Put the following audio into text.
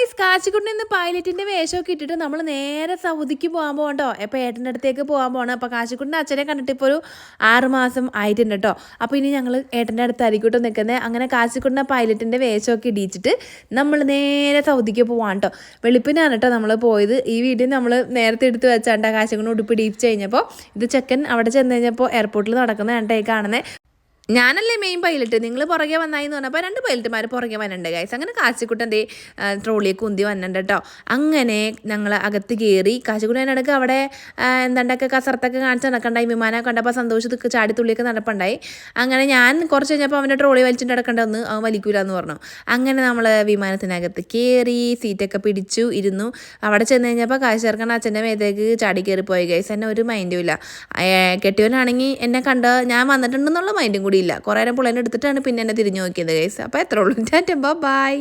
Guys കാച്ചിക്കുട്ടിൽ നിന്ന് പൈലറ്റിൻ്റെ വേഷമൊക്കെ ഇട്ടിട്ട് നമ്മൾ നേരെ സൗദിക്ക് പോകാൻ പോകണ്ടോ അപ്പോൾ ഏട്ടൻ്റെ അടുത്തേക്ക് പോകാൻ പോകണം. അപ്പോൾ കാച്ചിക്കുട്ടിൻ്റെ അച്ഛനെ കണ്ടിട്ട് ഇപ്പോൾ ഒരു 6 മാസം ആയിട്ടുണ്ട് കേട്ടോ. അപ്പോൾ ഇനി ഞങ്ങൾ ഏട്ടൻ്റെ അടുത്തായിരിക്കും നിൽക്കുന്നത്. അങ്ങനെ കാച്ചിക്കുട്ടിൻ്റെ പൈലറ്റിൻ്റെ വേഷമൊക്കെ ഇടിച്ചിട്ട് നമ്മൾ നേരെ സൗദിക്ക് പോകാൻ കേട്ടോ. വെളുപ്പിനാണ് കേട്ടോ നമ്മൾ പോയത്. ഈ വീഡിയോ നമ്മൾ നേരത്തെ എടുത്ത് വെച്ചാണ്ട് കാച്ചിക്കുട്ടിനെ ഉടുപ്പ് ഇടിപ്പിച്ച് കഴിഞ്ഞപ്പോൾ ഇത് ചെക്കൻ അവിടെ ചെന്ന് കഴിഞ്ഞപ്പോൾ എയർപോർട്ടിൽ നടക്കുന്നതായിട്ടായി കാണുന്നത്. ഞാനല്ലേ മെയിൻ പൈലറ്റ്, നിങ്ങൾ പുറകെ വന്നായി എന്ന് പറഞ്ഞപ്പോൾ 2 പൈലറ്റുമാർ പുറകെ വന്നിട്ടുണ്ട് ഗൈസ്. അങ്ങനെ കാച്ചിക്കുട്ടൻ്റെ ട്രോളിയെ കുന്തി വന്നിട്ടുണ്ട് കേട്ടോ. അങ്ങനെ ഞങ്ങൾ അകത്ത് കയറി. കാച്ചിക്കുട്ടനടക്ക് അവിടെ എന്താണ്ടൊക്കെ കസർത്തൊക്കെ കാണിച്ച് നടക്കണ്ടായി. വിമാനം കണ്ടപ്പോൾ സന്തോഷത്തൊക്കെ ചാടിത്തുള്ളിയൊക്കെ നടപ്പുണ്ടായി. അങ്ങനെ ഞാൻ കുറച്ച് കഴിഞ്ഞപ്പോൾ അവൻ്റെ ട്രോളി വലിച്ചിട്ട് നടക്കണ്ടെന്ന് അവൻ വലിക്കൂല എന്ന് പറഞ്ഞു. അങ്ങനെ നമ്മൾ വിമാനത്തിനകത്ത് കയറി സീറ്റൊക്കെ പിടിച്ചു ഇരുന്നു. അവിടെ ചെന്ന് കഴിഞ്ഞപ്പോൾ കാശിറക്കണ അച്ഛൻ്റെ മേത്തേക്ക് ചാടി കയറിപ്പോയി ഗൈസ്. എന്നെ ഒരു മൈൻഡും ഇല്ല. കെട്ടിയവനാണെങ്കിൽ എന്നെ കണ്ട് ഞാൻ വന്നിട്ടുണ്ടെന്നുള്ള മൈൻഡും കൂടി ഇല്ല. കുറേ നേരം പുള്ളേനെ എടുത്തിട്ടാണ് പിന്നെ എന്നെ തിരിഞ്ഞു നോക്കിയത് ഗൈസ്. അപ്പോൾ എത്ര ഉള്ളൂ. ബൈ.